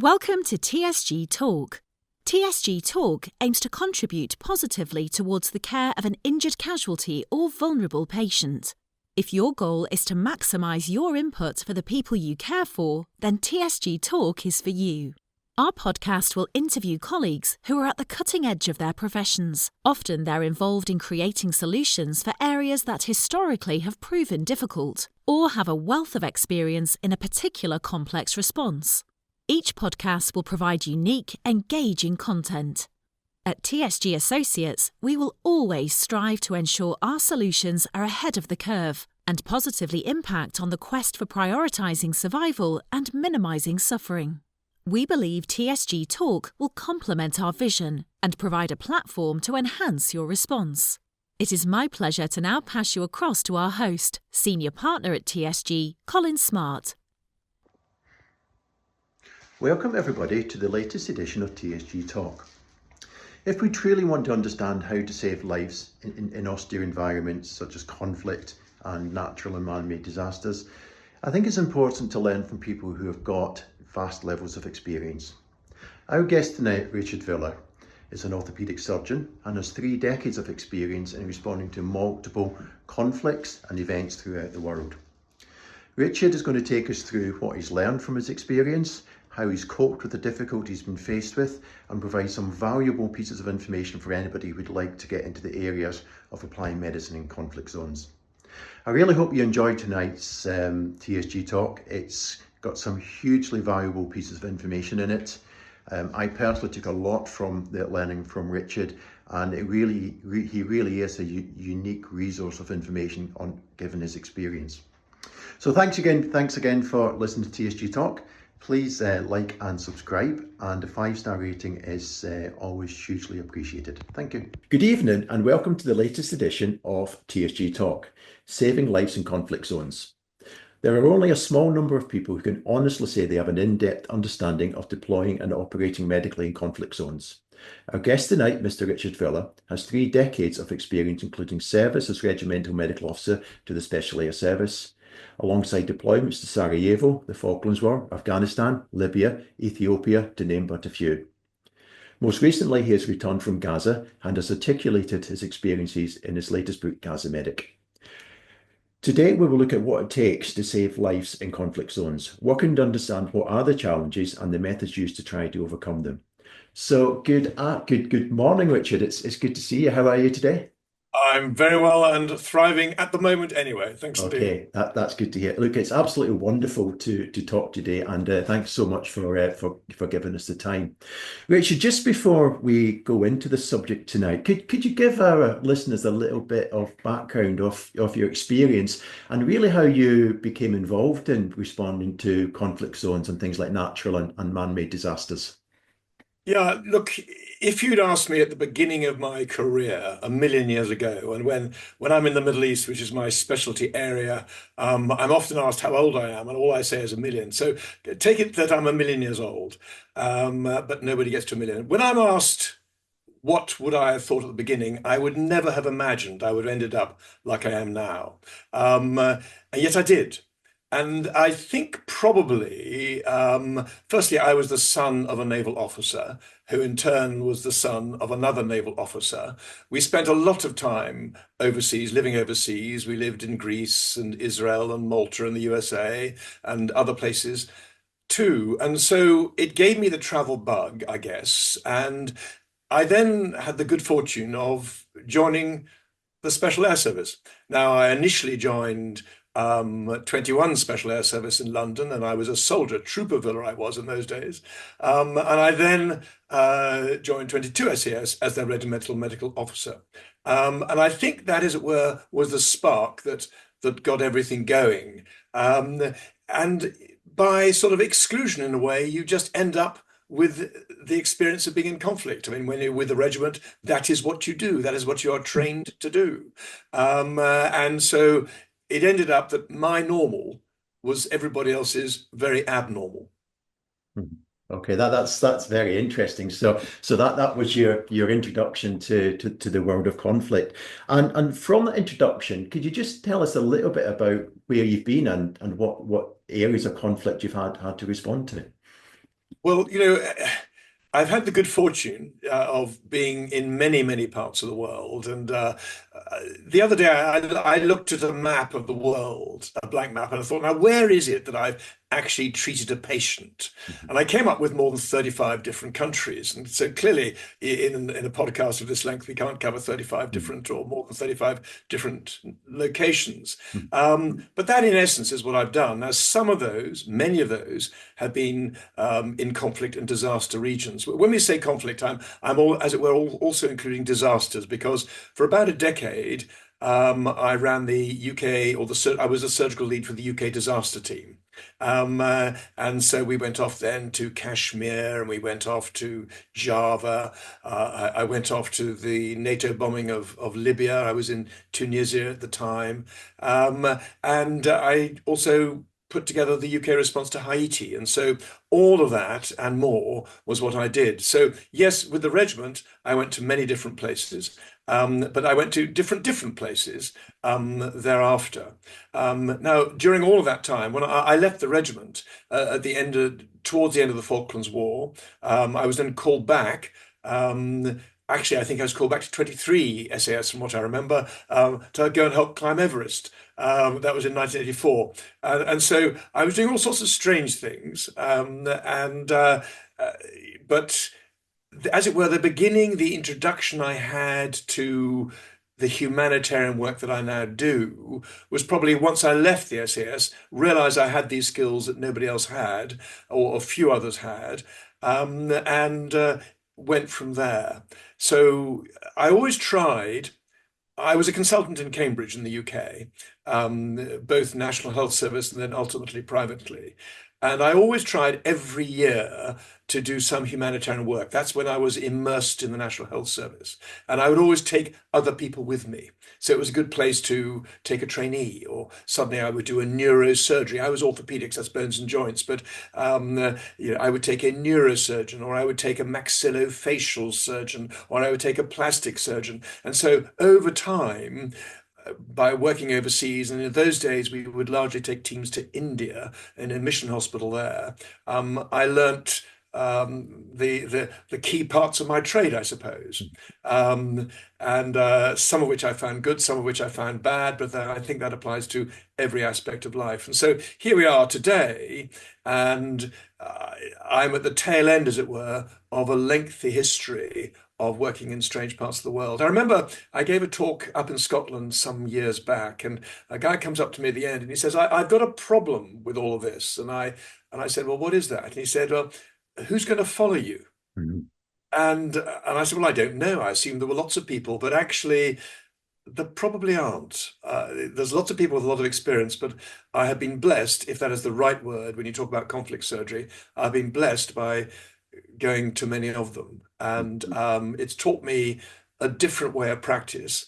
Welcome to TSG Talk. TSG Talk aims to contribute positively towards the care of an injured casualty or vulnerable patient. If your goal is to maximise your input for the people you care for, then TSG Talk is for you. Our podcast will interview colleagues who are at the cutting edge of their professions. Often they're involved in creating solutions for areas that historically have proven difficult, or have a wealth of experience in a particular complex response. Each podcast will provide unique, engaging content. At TSG Associates, we will always strive to ensure our solutions are ahead of the curve and positively impact on the quest for prioritising survival and minimising suffering. We believe TSG Talk will complement our vision and provide a platform to enhance your response. It is my pleasure to now pass you across to our host, Senior Partner at TSG, Colin Smart. Welcome everybody to the latest edition of TSG Talk. If we truly want to understand how to save lives in austere environments such as conflict and natural and man-made disasters, I think it's important to learn from people who have got vast levels of experience. Our guest tonight, Richard Villar, is an orthopaedic surgeon and has 3 decades of experience in responding to multiple conflicts and events throughout the world. Richard is going to take us through what he's learned from his experience, how he's coped with the difficulties he's been faced with, and provide some valuable pieces of information for anybody who'd like to get into the areas of applying medicine in conflict zones. I really hope you enjoyed tonight's TSG Talk. It's got some hugely valuable pieces of information in it. I personally took a lot from the learning from Richard, and he really is a unique resource of information given his experience. So thanks again for listening to TSG Talk. Please like and subscribe, and a 5-star rating is always hugely appreciated. Thank you. Good evening and welcome to the latest edition of TSG Talk, Saving Lives in Conflict Zones. There are only a small number of people who can honestly say they have an in-depth understanding of deploying and operating medically in conflict zones. Our guest tonight, Mr Richard Villar, has 3 decades of experience including service as Regimental Medical Officer to the Special Air Service, alongside deployments to Sarajevo, the Falkland War, Afghanistan, Libya, Ethiopia, to name but a few. Most recently, he has returned from Gaza and has articulated his experiences in his latest book, Gaza Medic. Today, we will look at what it takes to save lives in conflict zones, working to understand what are the challenges and the methods used to try to overcome them. So, good morning, Richard. It's good to see you. How are you today? I'm very well and thriving at the moment anyway. Thanks indeed. Okay, that's good to hear. Look, it's absolutely wonderful to talk today, and thanks so much for giving us the time. Richard, just before we go into the subject tonight, could you give our listeners a little bit of background of your experience and really how you became involved in responding to conflict zones and things like natural and man-made disasters? Yeah, look, if you'd asked me at the beginning of my career a million years ago, and when I'm in the Middle East, which is my specialty area, I'm often asked how old I am, and all I say is a million. So take it that I'm a million years old, but nobody gets to a million. When I'm asked what would I have thought at the beginning, I would never have imagined I would have ended up like I am now. And yet I did. And I think probably, firstly, I was the son of a naval officer, who in turn was the son of another naval officer. We spent a lot of time overseas, living overseas. We lived in Greece and Israel and Malta and the USA and other places too. And so it gave me the travel bug, I guess. And I then had the good fortune of joining the Special Air Service. Now, I initially joined 21 Special Air Service in London, and I was a soldier, Trooper Villar I was in those days. And I then joined 22 SAS as their Regimental Medical Officer. And I think that, as it were, was the spark that got everything going. And by sort of exclusion, in a way, you just end up with the experience of being in conflict. I mean, when you're with a regiment, that is what you do. That is what you are trained to do. And so it ended up that my normal was everybody else's very abnormal. Okay, that's very interesting. So that was your introduction to the world of conflict. And from that introduction, could you just tell us a little bit about where you've been and what areas of conflict you've had to respond to? Well, I've had the good fortune of being in many, many parts of the world. And the other day, I looked at a map of the world, a blank map, and I thought, now, where is it that I've actually treated a patient? Mhm. And I came up with more than 35 different countries. And so clearly, in a podcast of this length, we can't cover 35 Mhm. different or more than 35 different locations. Mhm. But that, in essence, is what I've done. Now, some of those, many of those, have been in conflict and disaster regions. When we say conflict, I'm all, as it were, also including disasters, because for about a decade, I ran the UK, I was a surgical lead for the UK disaster team. And so we went off then to Kashmir and we went off to Java. I went off to the NATO bombing of Libya. I was in Tunisia at the time. And I also put together the UK response to Haiti. And so all of that and more was what I did. So yes, with the regiment, I went to many different places, but I went to different places thereafter. Now, during all of that time, when I left the regiment towards the end of the Falklands War, I was then called back. Actually, I think I was called back to 23 SAS, from what I remember, to go and help climb Everest. That was in 1984. And so I was doing all sorts of strange things. Uh, but as it were, the introduction I had to the humanitarian work that I now do was probably once I left the SAS, realized I had these skills that nobody else had, or a few others had, and went from there. So I always tried. I was a consultant in Cambridge in the UK, both National Health Service and then ultimately privately. And I always tried every year to do some humanitarian work. That's when I was immersed in the National Health Service. And I would always take other people with me. So it was a good place to take a trainee, or suddenly I would do a neurosurgery. I was orthopedics, that's bones and joints, but I would take a neurosurgeon, or I would take a maxillofacial surgeon, or I would take a plastic surgeon. And so over time, by working overseas, and in those days we would largely take teams to India in a mission hospital there. I learnt the key parts of my trade, I suppose, and some of which I found good, some of which I found bad, but I think that applies to every aspect of life. And so here we are today, and I'm at the tail end, as it were, of a lengthy history of working in strange parts of the world. I remember I gave a talk up in Scotland some years back, and a guy comes up to me at the end and he says, I've got a problem with all of this. And I said, well, what is that? And he said, well, who's going to follow you? Mhm. And I said, well, I don't know. I assume there were lots of people, but actually there probably aren't. There's lots of people with a lot of experience, but I have been blessed, if that is the right word, when you talk about conflict surgery, I've been blessed by going to many of them. And it's taught me a different way of practice,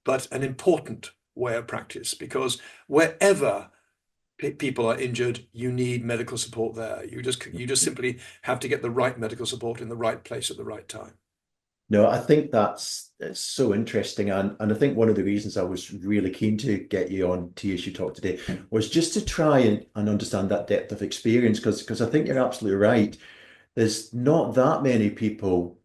but an important way of practice, because wherever people are injured, you need medical support there. You just simply have to get the right medical support in the right place at the right time. No, I think that's it's so interesting, and I think one of the reasons I was really keen to get you on TSG Talk today was just to try and understand that depth of experience, because I think you're absolutely right. There's not that many people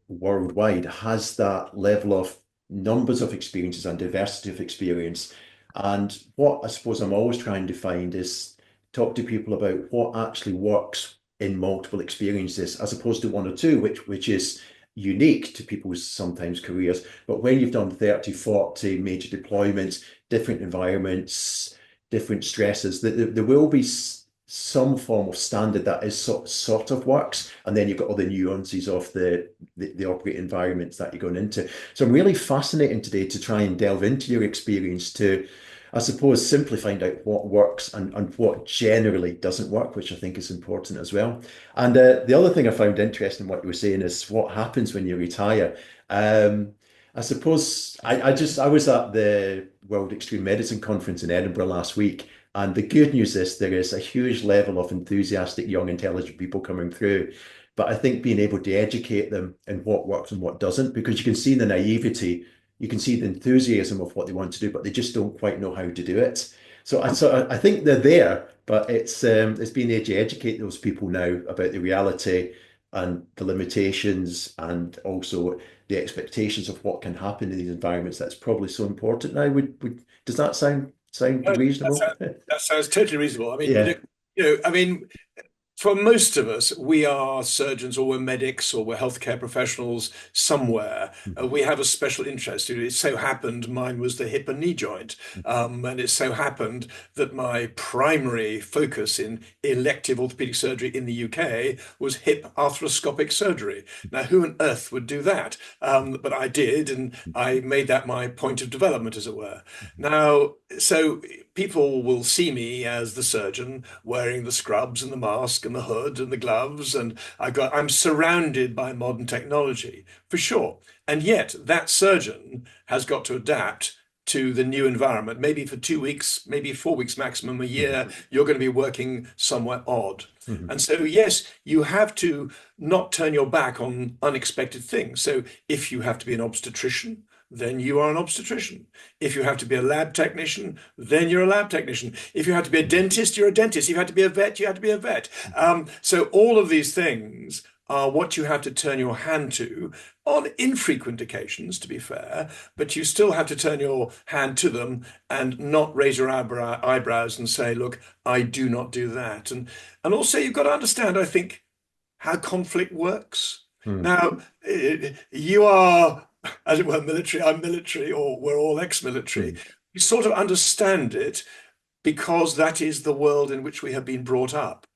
worldwide has that level of numbers of experiences and diversity of experience. And what I suppose I'm always trying to find is talk to people about what actually works in multiple experiences as opposed to one or two, which is unique to people's sometimes careers. But when you've done 30, 40 major deployments, different environments, different stresses, there will be some form of standard that is sort of works, and then you've got all the nuances of the operating environments that you're going into. So I'm really fascinated today to try and delve into your experience to, I suppose, simply find out what works and what generally doesn't work, which I think is important as well. And the other thing I found interesting what you were saying is what happens when you retire. I suppose I was at the World Extreme Medicine Conference in Edinburgh last week, and the good news is there is a huge level of enthusiastic, young, intelligent people coming through. But I think being able to educate them in what works and what doesn't, because you can see the naivety, you can see the enthusiasm of what they want to do, but they just don't quite know how to do it. So I think they're there, But it's being able to educate those people now about the reality and the limitations and also the expectations of what can happen in these environments. That's probably so important now. Does that sound No, reasonable? that sounds totally reasonable. I mean, Yeah. I mean, for most of us, we are surgeons or we're medics or we're healthcare professionals somewhere. Mhm. We have a special interest. It so happened mine was the hip and knee joint. And it so happened that my primary focus in elective orthopedic surgery in the UK was hip arthroscopic surgery. Now, who on earth would do that? But I did, and I made that my point of development, as it were. Now, so people will see me as the surgeon wearing the scrubs and the mask and the hood and the gloves, and I'm surrounded by modern technology for sure. And yet that surgeon has got to adapt to the new environment. Maybe for 2 weeks, maybe 4 weeks maximum, a year, you're going to be working somewhere odd. Mhm. And so, yes, you have to not turn your back on unexpected things. So, if you have to be an obstetrician, then you are an obstetrician. If you have to be a lab technician, then you're a lab technician. If you have to be a dentist, you're a dentist. If you have to be a vet, you have to be a vet. So all of these things are what you have to turn your hand to on infrequent occasions, to be fair, but you still have to turn your hand to them and not raise your eyebrows and say, look, I do not do that. And also you've got to understand, I think, how conflict works. Mhm. Now, you are, as it were, military, I'm military, or we're all ex-military. Mhm. We sort of understand it because that is the world in which we have been brought up.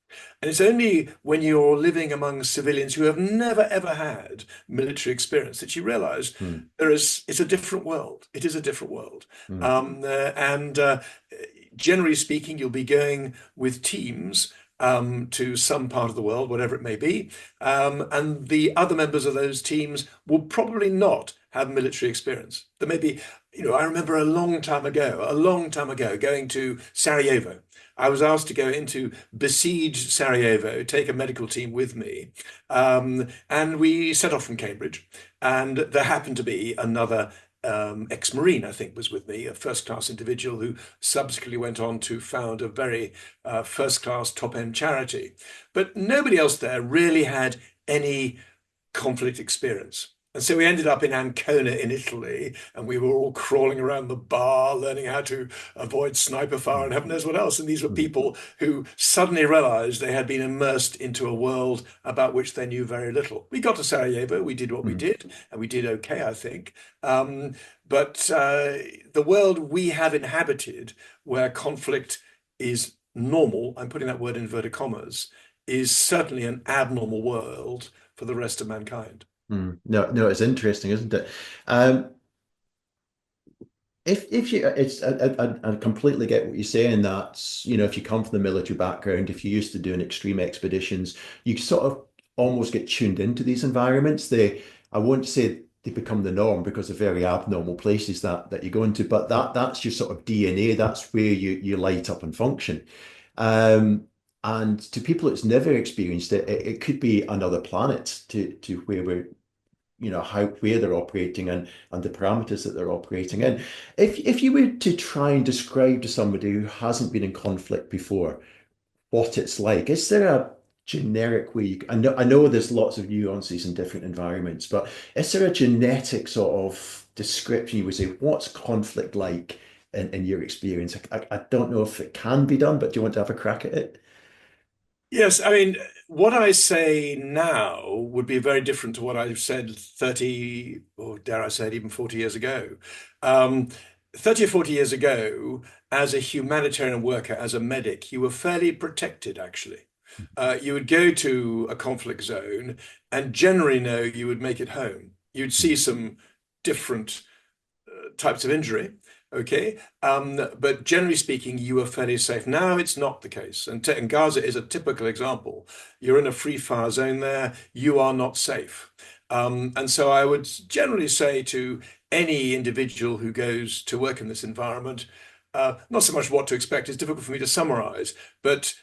And it's only when you're living among civilians who have never ever had military experience that you realize Mhm. it's a different world. It is a different world. Mhm. And generally speaking, you'll be going with teams to some part of the world, whatever it may be. And the other members of those teams will probably not have military experience. There may be, I remember a long time ago, going to Sarajevo. I was asked to go into besieged Sarajevo, take a medical team with me. And we set off from Cambridge. And there happened to be another ex-Marine, I think, was with me, a first-class individual who subsequently went on to found a very first-class, top-end charity. But nobody else there really had any conflict experience. And so we ended up in Ancona in Italy, and we were all crawling around the bar, learning how to avoid sniper fire and heaven knows what else. And these were Mhm. people who suddenly realized they had been immersed into a world about which they knew very little. We got to Sarajevo, we did what we Mhm. did, and we did okay, I think. But the world we have inhabited, where conflict is normal, I'm putting that word in inverted commas, is certainly an abnormal world for the rest of mankind. No, no, it's interesting, isn't it? Um, if you, I completely get what you're saying. That if you come from the military background, if you're used to doing extreme expeditions, you sort of almost get tuned into these environments. I won't say they become the norm because they're very abnormal places that you go into, but that's your sort of DNA. That's where you light up and function. Um, and to people that's never experienced it, it could be another planet to where we're how where they're operating and the parameters that they're operating in. If you were to try and describe to somebody who hasn't been in conflict before what it's like, is there a generic way I know there's lots of nuances in different environments, but is there a genetic sort of description you would say what's conflict like in your experience? I don't know if it can be done, but do you want to have a crack at it? Yes, I mean, what I say now would be very different to what I've said 30, or dare I say it, even 40 years ago. Um, 30 or 40 years ago, as a humanitarian worker, as a medic, you were fairly protected, actually. You would go to a conflict zone and generally know you would make it home. You'd see some different types of injury. Okay, but generally speaking, you are fairly safe. Now it's not the case, and Gaza is a typical example. You're in a free fire zone there. You are not safe, and so I would generally say to any individual who goes to work in this environment, not so much what to expect. It's difficult for me to summarize, but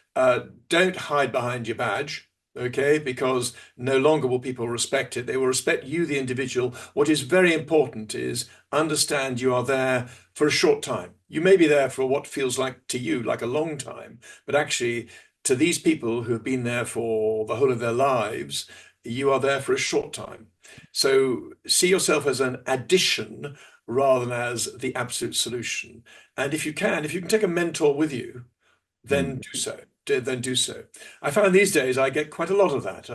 don't hide behind your badge. okay? Because no longer will people respect it. They will respect you, the individual. What is very important is understand you are there for a short time. You may be there for what feels like to you like a long time, but actually to these people who have been there for the whole of their lives, you are there for a short time. So see yourself as an addition rather than as the absolute solution. And if you can take a mentor with you, then Mm. do so. Then do so. I find these days I get quite a lot of that.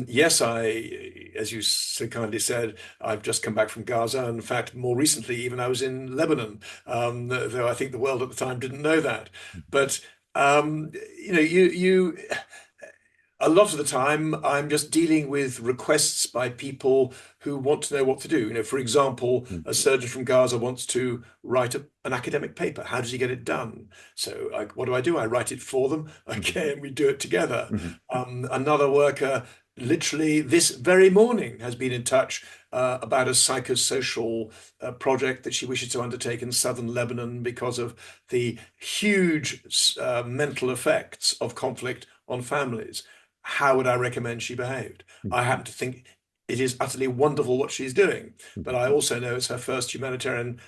Yes, as you so kindly said, I've just come back from Gaza. In fact, more recently, even I was in Lebanon, though I think the world at the time didn't know that. But you know, you a lot of the time, I'm just dealing with requests by people who want to know what to do. You know, for example, Mm. a surgeon from Gaza wants to write an academic paper. How does he get it done? So, what do? I write it for them. Mhm. Okay, and we do it together. Mhm. Another worker, literally this very morning, has been in touch about a psychosocial project that she wishes to undertake in southern Lebanon because of the huge mental effects of conflict on families. How would I recommend she behaved? I happen to think it is utterly wonderful what she's doing, but Mhm. I also know it's her first humanitarian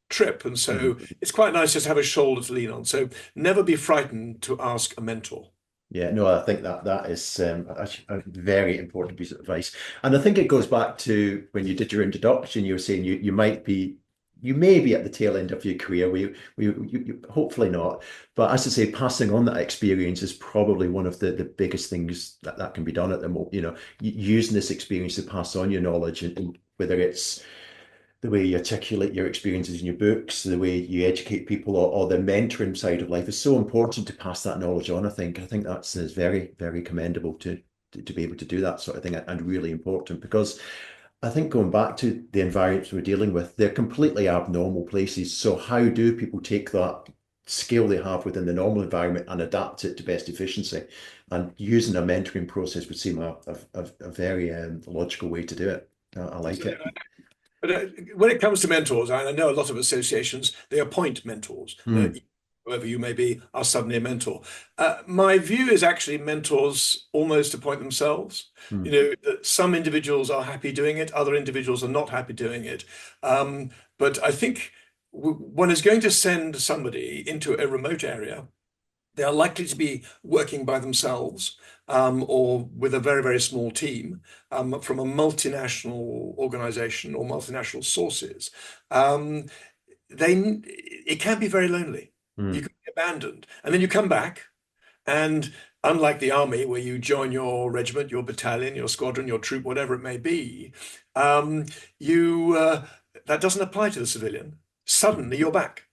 trip, and so Mhm. it's quite nice just to have a shoulder to lean on. So never be frightened to ask a mentor. Yeah, no, I think that is a very important piece of advice, and I think it goes back to when you did your introduction. You were saying you may be at the tail end of your career. Hopefully not, but as I say, passing on that experience is probably one of the biggest things that can be done at the moment. You know, using this experience to pass on your knowledge, and whether it's the way you articulate your experiences in your books, the way you educate people, or the mentoring side of life is so important to pass that knowledge on. I think that's is very, very commendable to be able to do that sort of thing, and really important, because I think going back to the environments we're dealing with, they're completely abnormal places. So how do people take that skill they have within the normal environment and adapt it to best efficiency? And using a mentoring process would seem a very logical way to do it. I like it. But when it comes to mentors, I know a lot of associations, they appoint mentors. Mm, Whoever you may be are suddenly a mentor. My view is actually mentors almost appoint themselves. You mm, know, that some individuals are happy doing it, other individuals are not happy doing it. But I think one is going to send somebody into a remote area. They are likely to be working by themselves or with a very, very small team from a multinational organization or multinational sources. Um, it can be very lonely. You mm. can be abandoned. And then you come back, and unlike the army, where you join your regiment, your battalion, your squadron, your troop, whatever it may be, um, you that doesn't apply to the civilian. Suddenly you're back.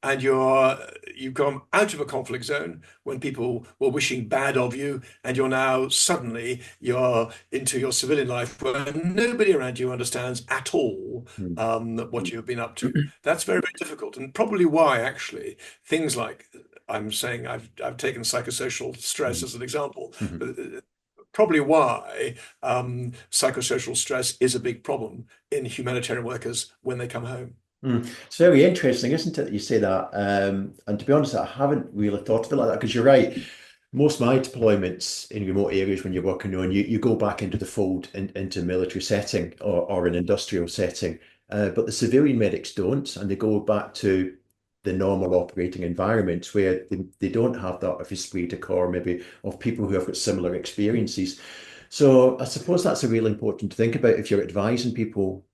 And you've gone out of a conflict zone when people were wishing bad of you, and you're into your civilian life where nobody around you understands at all Mm. what you've been up to. That's very, very difficult, and probably why actually things like I'm saying I've taken psychosocial stress Mhm. as an example, Mhm. but probably why psychosocial stress is a big problem in humanitarian workers when they come home. Mm. It's very interesting, isn't it, that you say that? And to be honest, I haven't really thought of it like that, because you're right. Most of my deployments in remote areas, when you're working on, you go back into the fold into a military setting, or an industrial setting. But the civilian medics don't, and they go back to the normal operating environments where they don't have that of esprit de corps, maybe, of people who have got similar experiences. So I suppose that's a really important to think about if you're advising people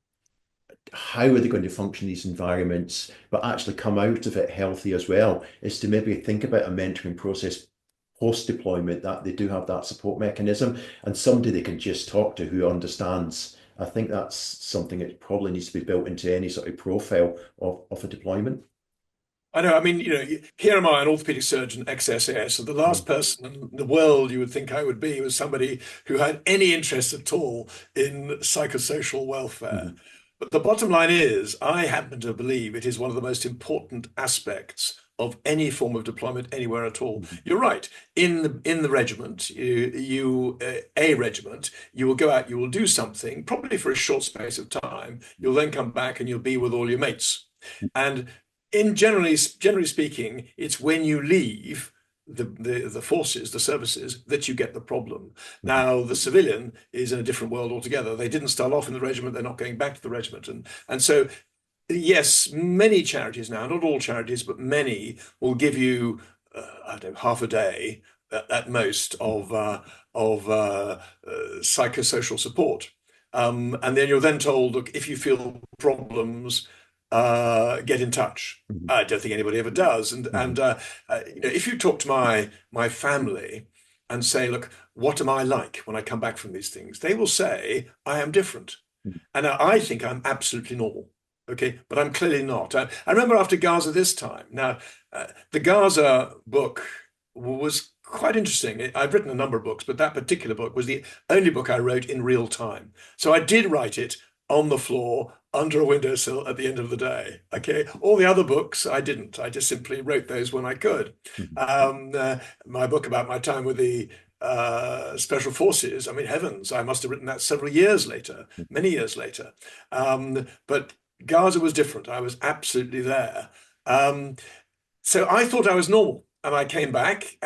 how are they going to function in these environments, but actually come out of it healthy as well, is to maybe think about a mentoring process post deployment, that they do have that support mechanism and somebody they can just talk to who understands. I think that's something that probably needs to be built into any sort of profile of a deployment. I know. I mean, you know, here am I, an orthopedic surgeon, ex-SAS. So the Mm, last person in the world you would think I would be was somebody who had any interest at all in psychosocial welfare. mhm, But the bottom line is, I happen to believe it is one of the most important aspects of any form of deployment anywhere at all. mhm, You're right. In the regiment, a regiment, you will go out, you will do something, probably for a short space of time. You'll then come back and you'll be with all your mates. And in generally speaking, it's when you leave the forces, the services, that you get the problem. Now, the civilian is in a different world altogether. They didn't start off in the regiment, they're not going back to the regiment. And so, yes, many charities now, not all charities, but many will give you, I don't know, half a day at most of psychosocial support. And then you're then told, look, if you feel problems, get in touch. I don't think anybody ever does. And if you talk to my family and say, look, what am I like when I come back from these things? They will say, I am different. And I think I'm absolutely normal. Okay, but I'm clearly not. I remember after Gaza this time. Now, the Gaza book was quite interesting. I've written a number of books, but that particular book was the only book I wrote in real time. So I did write it on the floor under a windowsill at the end of the day. Okay, all the other books I didn't. I just simply wrote those when I could. My book about my time with the special forces, I mean, heavens, I must have written that several years later, many years later. But Gaza was different. I was absolutely there. So I thought I was normal, and I came back.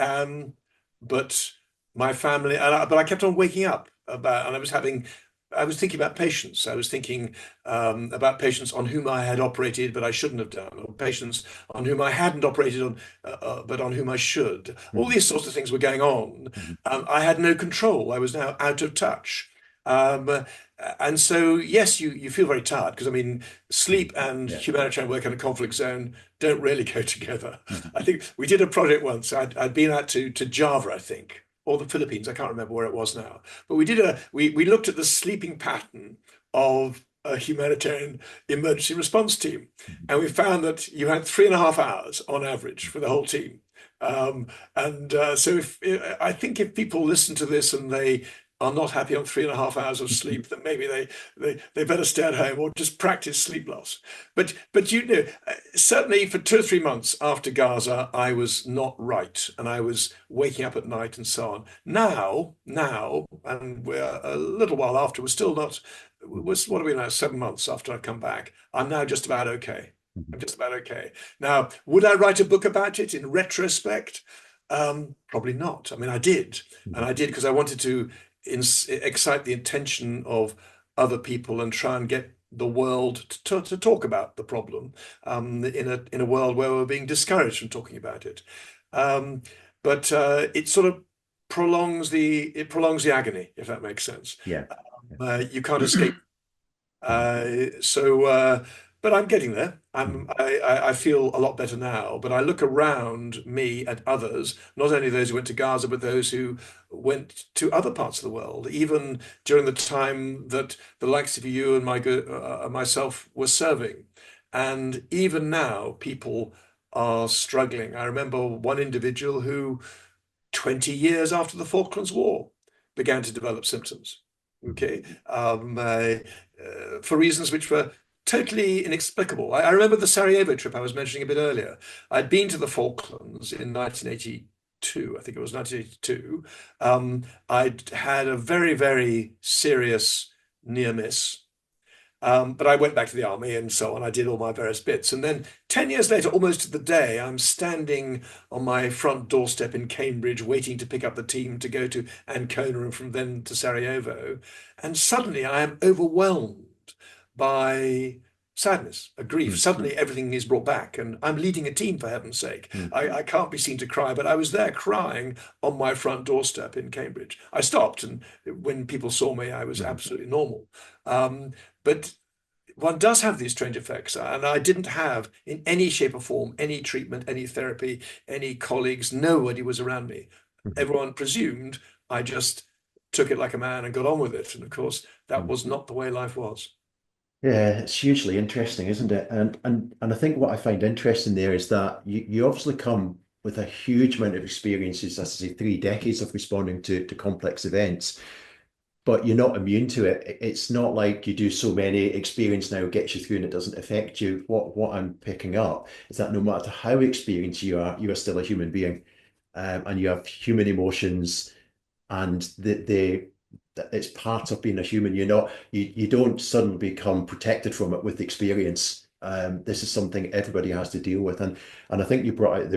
But my family, but I kept on waking up and I was thinking about patients. I was thinking about patients on whom I had operated, but I shouldn't have done, or patients on whom I hadn't operated on, but on whom I should. All these sorts of things were going on. I had no control. I was now out of touch. And so, yes, you feel very tired because, I mean, sleep and humanitarian work in a conflict zone don't really go together. I think we did a project once. I'd been out to Java, I think, or the Philippines. I can't remember where it was now. But we looked at the sleeping pattern of a humanitarian emergency response team, and we found that you had 3.5 hours on average for the whole team. So I think if people listen to this and they are not happy on 3.5 hours of sleep, then maybe they better stay at home or just practice sleep loss. But certainly for 2 or 3 months after Gaza, I was not right, and I was waking up at night and so on. Now, and we're a little while after, we're still not. What are we now? 7 months after I come back, I'm now just about okay. I'm just about okay. Now, would I write a book about it in retrospect? Probably not. I mean, I did, and I did because I wanted to excite the attention of other people and try and get the world to talk about the problem in a world where we're being discouraged from talking about it. But it sort of prolongs the agony, if that makes sense. Yeah. You can't escape. But I'm getting there. I feel a lot better now. But I look around me at others, not only those who went to Gaza, but those who went to other parts of the world, even during the time that the likes of you and myself were serving. And even now, people are struggling. I remember one individual who, 20 years after the Falklands War, began to develop symptoms. Okay, for reasons which were totally inexplicable. I remember the Sarajevo trip I was mentioning a bit earlier. I'd been to the Falklands in 1982, I think it was 1982. I'd had a very, very serious near miss. But I went back to the army and so on. I did all my various bits. And then 10 years later, almost to the day, I'm standing on my front doorstep in Cambridge, waiting to pick up the team to go to Ancona and from then to Sarajevo. And suddenly I am overwhelmed by sadness, a grief. Suddenly everything is brought back, and I'm leading a team, for heaven's sake. I can't be seen to cry, but I was there crying on my front doorstep in Cambridge. I stopped, and when people saw me, I was absolutely normal. But one does have these strange effects, and I didn't have, in any shape or form, any treatment, any therapy, any colleagues. Nobody was around me. Everyone presumed I just took it like a man and got on with it. And of course, that was not the way life was. Yeah, it's hugely interesting, isn't it? And I think what I find interesting there is that you obviously come with a huge amount of experiences, as I say, 3 decades of responding to complex events, but you're not immune to it. It's not like you do so many, experience now gets you through and it doesn't affect you. What I'm picking up is that no matter how experienced you are still a human being, and you have human emotions, and it's part of being a human. You don't suddenly become protected from it with experience. This is something everybody has to deal with, and I think you brought out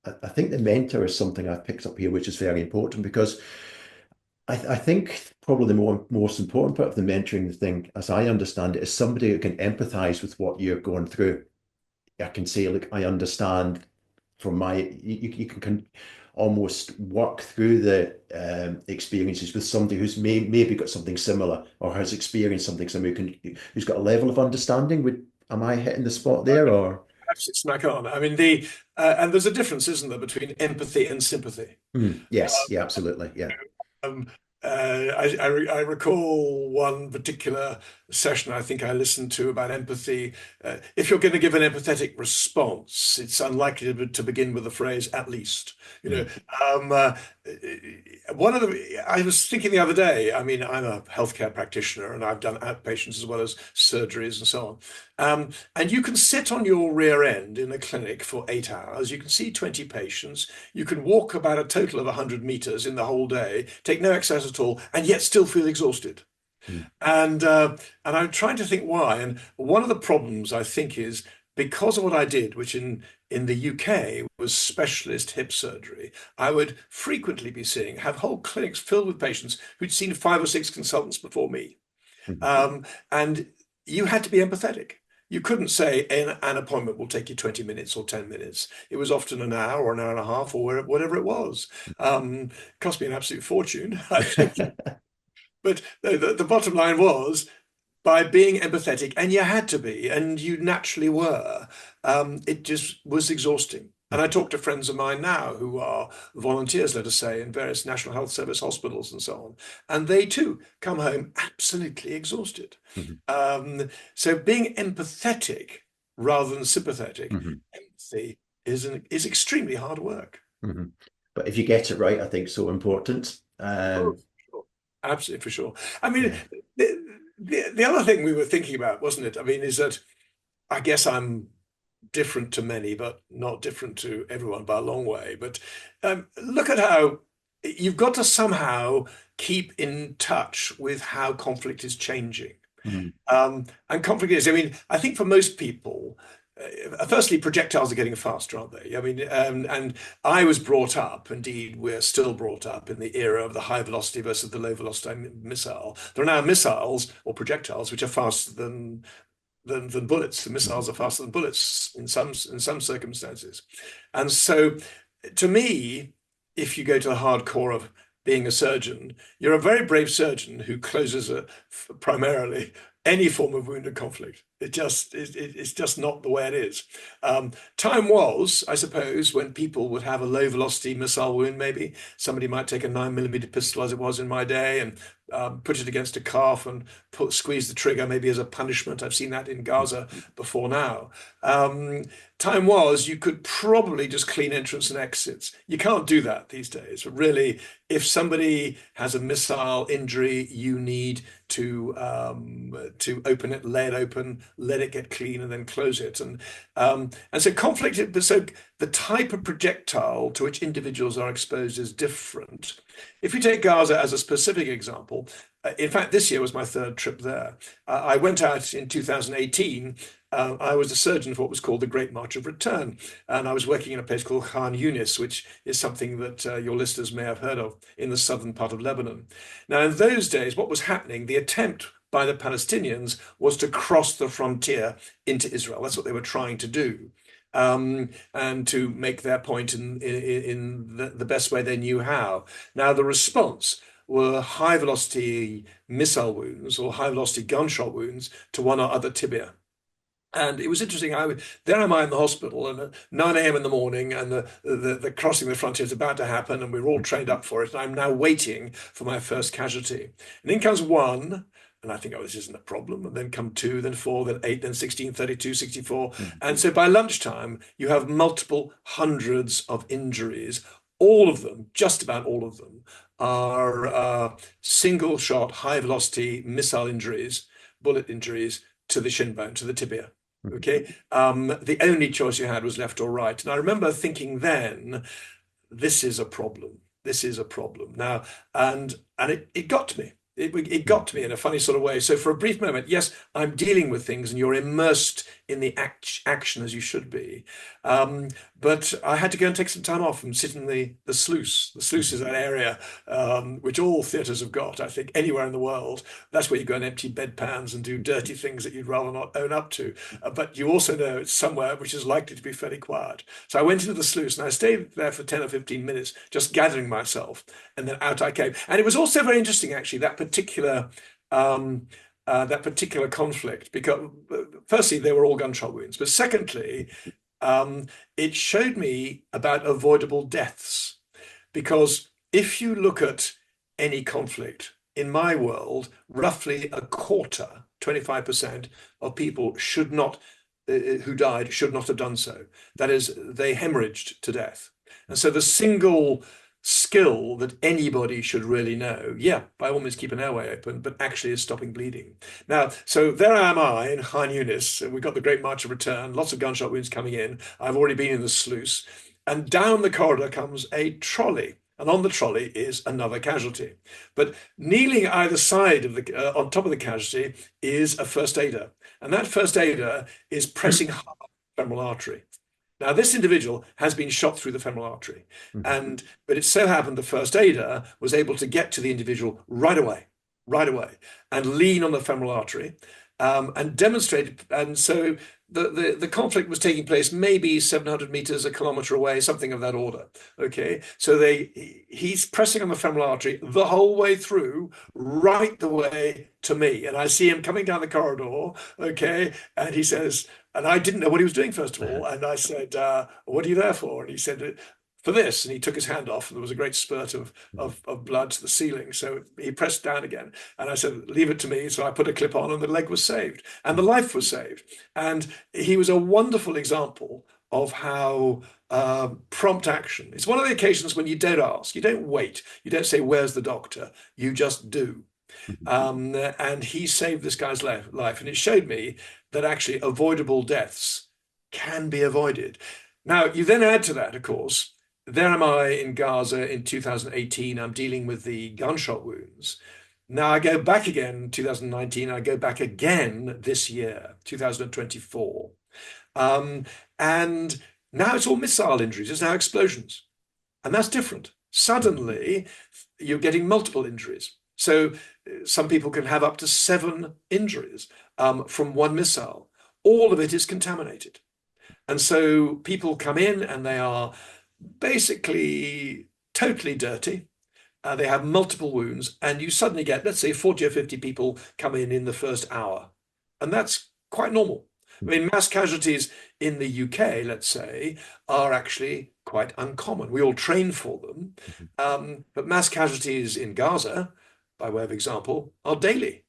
I think the mentor is something I've picked up here, which is very important because I think probably the most important part of the mentoring thing, as I understand it, is somebody who can empathize with what you're going through. I can say, look, I understand from my, you can almost work through the experiences with somebody who's maybe got something similar or has experienced something similar, who's got a level of understanding. Am I hitting the spot there or? Absolutely smack on. I mean, and there's a difference, isn't there, between empathy and sympathy. Yes, yeah, absolutely. Yeah. Um, I recall one particular session I think I listened to about empathy. If you're going to give an empathetic response, it's unlikely to begin with the phrase "at least." You know, Mm, um, uh, one of the I was thinking the other day. I mean, I'm a healthcare practitioner, and I've done outpatients as well as surgeries and so on. And you can sit on your rear end in a clinic for 8 hours. You can see 20 patients. You can walk about a total of 100 meters in the whole day, take no exercise at all, and yet still feel exhausted. mm, And I'm trying to think why. And one of the problems I think is because of what I did, which in the UK was specialist hip surgery, I would frequently be have whole clinics filled with patients who'd seen 5 or 6 consultants before me. mm, And you had to be empathetic. You couldn't say an appointment will take you 20 minutes or 10 minutes. It was often an hour or an hour and a half or whatever it was. Cost me an absolute fortune, I think. But the bottom line was by being empathetic, and you had to be, and you naturally were, it just was exhausting. And I talk to friends of mine now who are volunteers, let us say, in various National Health Service hospitals and so on. And they too come home absolutely exhausted. mhm, So being empathetic rather than sympathetic, mhm, empathy is extremely hard work. mhm. But if you get it right, I think so important. Oh, sure. Absolutely, for sure. I mean, Yeah. the other thing we were thinking about, wasn't it? I mean, is that I guess I'm different to many, but not different to everyone by a long way. But look at how you've got to somehow keep in touch with how conflict is changing. Mm, And conflict is, I mean, I think for most people, firstly, projectiles are getting faster, aren't they? I mean, and I was brought up, indeed, we're still brought up in the era of the high velocity versus the low velocity missile. There are now missiles or projectiles which are faster than bullets. The mhm, missiles are faster than bullets in some circumstances. And so, to me, if you go to the hardcore of being a surgeon, you're a very brave surgeon who closes primarily any form of wounded conflict. It's just not the way it is. Time was, I suppose, when people would have a low velocity missile wound. Maybe somebody might take a 9mm pistol, as it was in my day, and put it against a calf and squeeze the trigger, maybe as a punishment. I've seen that in Gaza before now. Time was you could probably just clean entrance and exits. You can't do that these days. But really, if somebody has a missile injury, you need to open it, lay it open, let it get clean, and then close it. And so conflict. So the type of projectile to which individuals are exposed is different. If you take Gaza as a specific example, in fact, this year was my third trip there. I went out in 2018. I was a surgeon for what was called the Great March of Return, and I was working in a place called Khan Yunis, which is something that your listeners may have heard of in the southern part of Lebanon. Now, in those days, what was happening, the attempt by the Palestinians was to cross the frontier into Israel. That's what they were trying to do. And to make their point in the best way they knew how. Now, the response were high velocity missile wounds or high velocity gunshot wounds to one or other tibia. And it was interesting. There am I in the hospital, and at 9 a.m. in the morning, and the crossing the frontier is about to happen, and we're all trained up for it. And I'm now waiting for my first casualty. And in comes one, and I think, oh, this isn't a problem. And then come two, then four, then eight, then 16, 32, 64. mm, And so by lunchtime, you have multiple hundreds of injuries. All of them, just about all of them, are single shot, high velocity missile injuries, bullet injuries to the shin bone, to the tibia. mhm, Okay. The only choice you had was left or right. And I remember thinking then, this is a problem. This is a problem. Now, and it got to me. It got to me in a funny sort of way. So for a brief moment, yes, I'm dealing with things and you're immersed in the action as you should be. But I had to go and take some time off and sit in the sluice. The sluice is that area which all theatres have got, I think, anywhere in the world. That's where you go and empty bedpans and do dirty things that you'd rather not own up to. But you also know it's somewhere which is likely to be fairly quiet. So I went into the sluice and I stayed there for 10 or 15 minutes, just gathering myself. And then out I came. And it was also very interesting, actually, that particular conflict, because firstly, they were all gunshot wounds. But secondly, it showed me about avoidable deaths. Because if you look at any conflict, in my world, roughly a quarter, 25% of people should not, who died, should not have done so. That is, they hemorrhaged to death. And so the single skill that anybody should really know, yeah, by all means keep an airway open, but actually is stopping bleeding. Now, so there am I in Khan Yunis, and we've got the Great March of Return, lots of gunshot wounds coming in. I've already been in the sluice, and down the corridor comes a trolley. And on the trolley is another casualty. But kneeling either side of the, on top of the casualty is a first aider. And that first aider is pressing hard on the femoral artery. Now, this individual has been shot through the femoral artery. But it so happened the first aider was able to get to the individual right away, and lean on the femoral artery and demonstrated. And so the conflict was taking place maybe 700 meters, a kilometer away, something of that order. Okay, so he's pressing on the femoral artery the whole way through, right the way to me, and I see him coming down the corridor. Okay, and he says, and I didn't know what he was doing first of all, and I said, "What are you there for?" And he said, "For this," and he took his hand off, and there was a great spurt of blood to the ceiling. So he pressed down again, and I said, "Leave it to me." So I put a clip on, and the leg was saved, and the life was saved. And he was a wonderful example of how prompt action. It's one of the occasions when you don't ask, you don't wait, you don't say, "Where's the doctor?" You just do. And he saved this guy's life, and it showed me that actually avoidable deaths can be avoided. Now, you then add to that, of course, there am I in Gaza in 2018. I'm dealing with the gunshot wounds. Now I go back again, 2019. I go back again this year, 2024. And now it's all missile injuries. It's now explosions. And that's different. Suddenly, you're getting multiple injuries. So some people can have up to 7 injuries from one missile. All of it is contaminated. And so people come in and they are basically totally dirty. They have multiple wounds, and you suddenly get, let's say, 40 or 50 people come in the first hour. And that's quite normal. I mean, mass casualties in the UK, let's say, are actually quite uncommon. We all train for them. But mass casualties in Gaza, by way of example, are daily.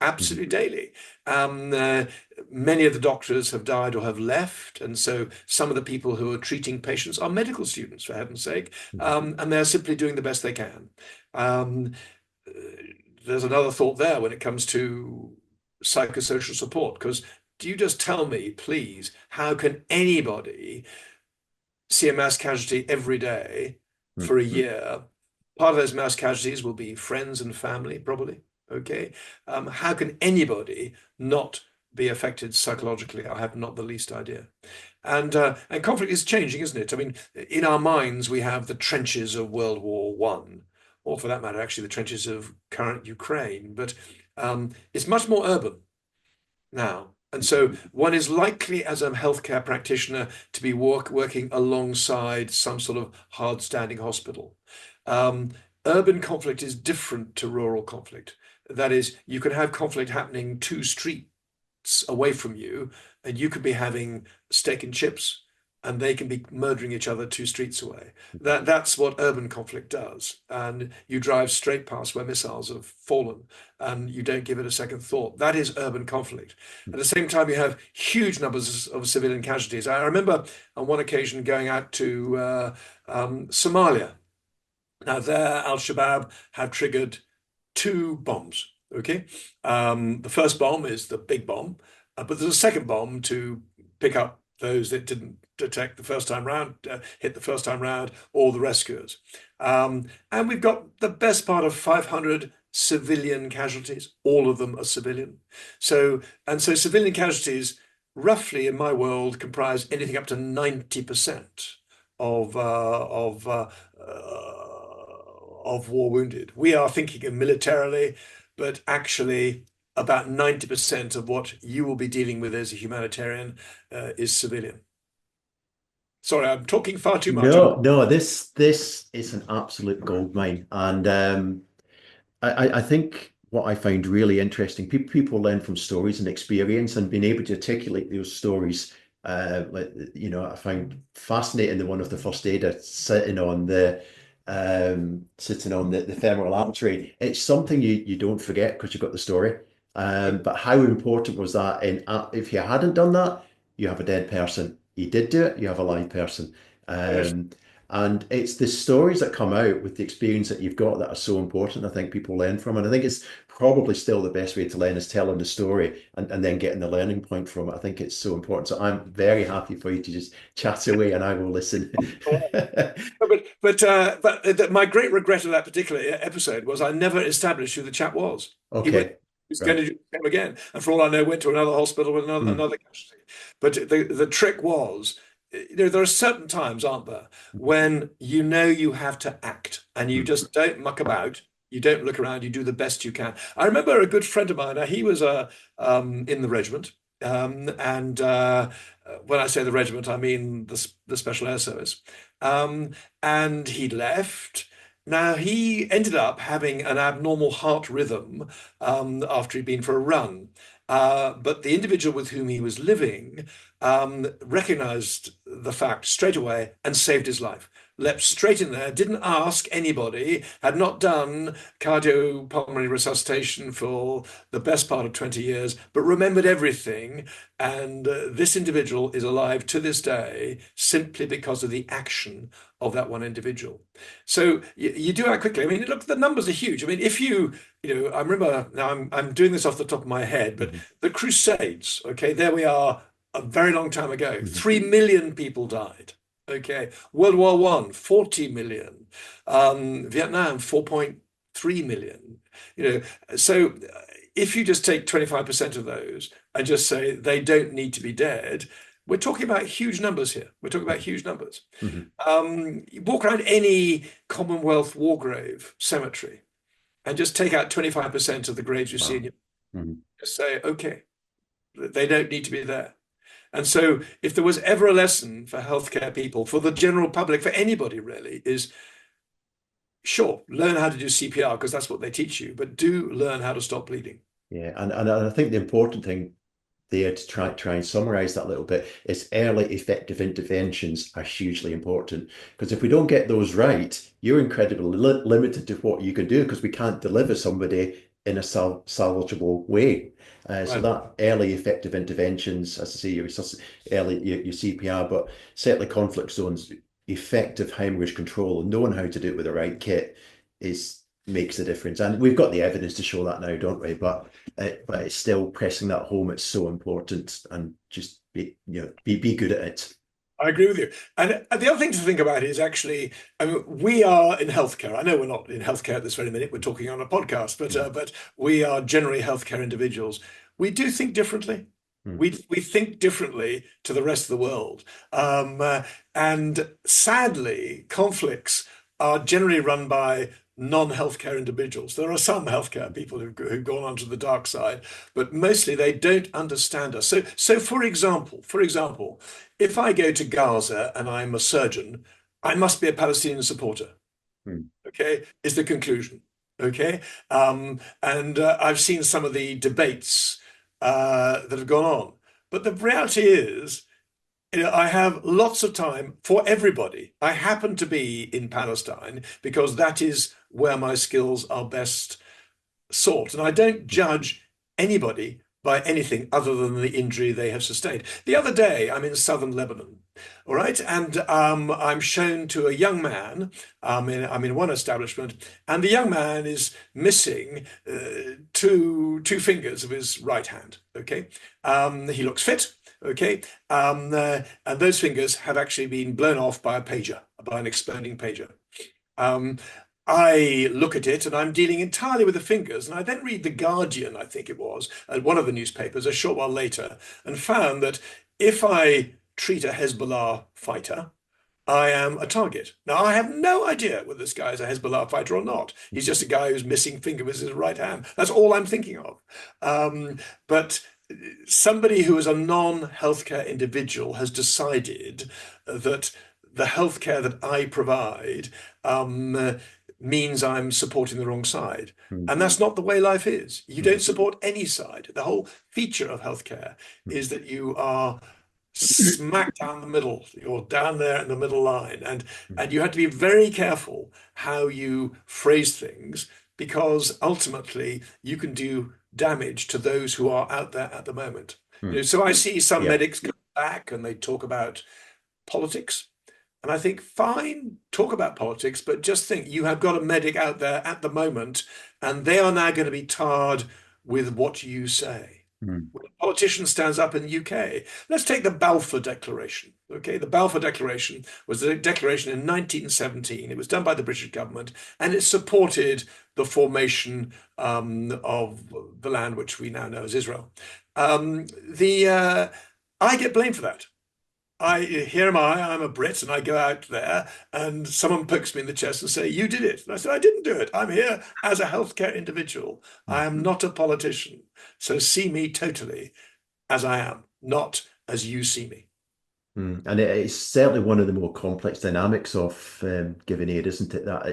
Absolutely daily. Many of the doctors have died or have left, and so some of the people who are treating patients are medical students, for heaven's sake, and they're simply doing the best they can. There's another thought there when it comes to psychosocial support, because do you just tell me, please, how can anybody see a mass casualty every day for a year? Part of those mass casualties will be friends and family, probably. Okay, how can anybody not be affected psychologically? I have not the least idea. And conflict is changing, isn't it? I mean, in our minds, we have the trenches of World War One, or for that matter, actually the trenches of current Ukraine. But it's much more urban now. And so one is likely, as a healthcare practitioner, to be working alongside some sort of hard-standing hospital. Urban conflict is different to rural conflict. That is, you can have conflict happening 2 streets away from you, and you could be having steak and chips, and they can be murdering each other 2 streets away. That's what urban conflict does. And you drive straight past where missiles have fallen, and you don't give it a second thought. That is urban conflict. At the same time, you have huge numbers of civilian casualties. I remember on one occasion going out to Somalia. Now there, Al-Shabaab have triggered 2 bombs, okay? The first bomb is the big bomb, but there's a second bomb to pick up those that didn't detect the first time round, hit the first time round, or the rescuers. And we've got the best part of 500 civilian casualties. All of them are civilian. So civilian casualties, roughly in my world, comprise anything up to 90% of war wounded. We are thinking of militarily, but actually about 90% of what you will be dealing with as a humanitarian is civilian. Sorry, I'm talking far too much. No, this is an absolute goldmine, and I think what I find really interesting, people learn from stories and experience, and being able to articulate those stories. I find fascinating the one of the first aider sitting on the femoral artery. It's something you don't forget because you've got the story. But how important was that? And if you hadn't done that, you have a dead person. You did do it, you have a live person. Yes. And it's the stories that come out with the experience that you've got that are so important. I think people learn from, and I think it's probably still the best way to learn is telling the story and then getting the learning point from it. I think it's so important. So I'm very happy for you to just chat away, and I will listen. But my great regret of that particular episode was I never established who the chap was. He Okay. was going to do him again, and for all I know, went to another hospital with another casualty. But the trick was, there are certain times, aren't there, when you have to act, and you just don't muck about. You don't look around. You do the best you can. I remember a good friend of mine. He was in the regiment, and when I say the regiment, I mean the Special Air Service. And he left. Now, he ended up having an abnormal heart rhythm after he'd been for a run. But the individual with whom he was living recognized the fact straight away and saved his life. Leapt straight in there, didn't ask anybody, had not done cardiopulmonary resuscitation for the best part of 20 years, but remembered everything. And this individual is alive to this day simply because of the action of that one individual. So you do that quickly. I mean, look, the numbers are huge. I mean, if I remember, now I'm doing this off the top of my head, but the Crusades, okay, there we are a very long time ago. 3 million people died. Okay, World War I, 40 million. Vietnam, 4.3 million. So if you just take 25% of those and just say they don't need to be dead, we're talking about huge numbers here. We're talking about huge numbers. You walk around any Commonwealth war grave cemetery and just take out 25% of the graves you see in your, just say, okay, they don't need to be there. And so if there was ever a lesson for healthcare people, for the general public, for anybody really, is sure, learn how to do CPR because that's what they teach you, but do learn how to stop bleeding. Yeah, and I think the important thing there to try and summarize that a little bit is early effective interventions are hugely important, because if we don't get those right, you're incredibly limited to what you can do because we can't deliver somebody in a salvageable way. So that early effective interventions, as I say, your CPR, but certainly conflict zones, effective hemorrhage control, and knowing how to do it with the right kit makes a difference. And we've got the evidence to show that now, don't we? But it's still pressing that home. It's so important, and just be good at it. I agree with you. And the other thing to think about is actually, I mean, we are in healthcare. I know we're not in healthcare at this very minute. We're talking on a podcast, but we are generally healthcare individuals. We do think differently. We think differently to the rest of the world. And sadly, conflicts are generally run by non-healthcare individuals. There are some healthcare people who've gone onto the dark side, but mostly they don't understand us. So for example, if I go to Gaza and I'm a surgeon, I must be a Palestinian supporter. Okay, is the conclusion. Okay, and I've seen some of the debates that have gone on, but the reality is, I have lots of time for everybody. I happen to be in Palestine because that is where my skills are best sought. And I don't judge anybody by anything other than the injury they have sustained. The other day, I'm in southern Lebanon, all right? And I'm shown to a young man, I'm in one establishment, and the young man is missing two fingers of his right hand, okay? He looks fit. Okay, and those fingers have actually been blown off by a pager, by an exploding pager. Um, I look at it and I'm dealing entirely with the fingers. And I then read The Guardian, I think it was, one of the newspapers a short while later, and found that if I treat a Hezbollah fighter, I am a target. Now, I have no idea whether this guy is a Hezbollah fighter or not. He's just a guy who's missing finger with his right hand. That's all I'm thinking of. But somebody who is a non-healthcare individual has decided that the healthcare that I provide means I'm supporting the wrong side. And that's not the way life is. You don't support any side. The whole feature of healthcare is that you are smack down the middle. You're down there in the middle line. And you have to be very careful how you phrase things, because ultimately you can do damage to those who are out there at the moment. So I see some medics come back and they talk about politics. And I think, fine, talk about politics, but just think you have got a medic out there at the moment, and they are now going to be tarred with what you say. When a politician stands up in the UK, let's take the Balfour Declaration. Okay, the Balfour Declaration was a declaration in 1917. It was done by the British government, and it supported the formation of the land which we now know as Israel. I get blamed for that. Here am I'm a Brit, and I go out there and someone pokes me in the chest and say, you did it. And I said, I didn't do it. I'm here as a healthcare individual. I am not a politician. So see me totally as I am, not as you see me. And it's certainly one of the more complex dynamics of giving aid, isn't it? That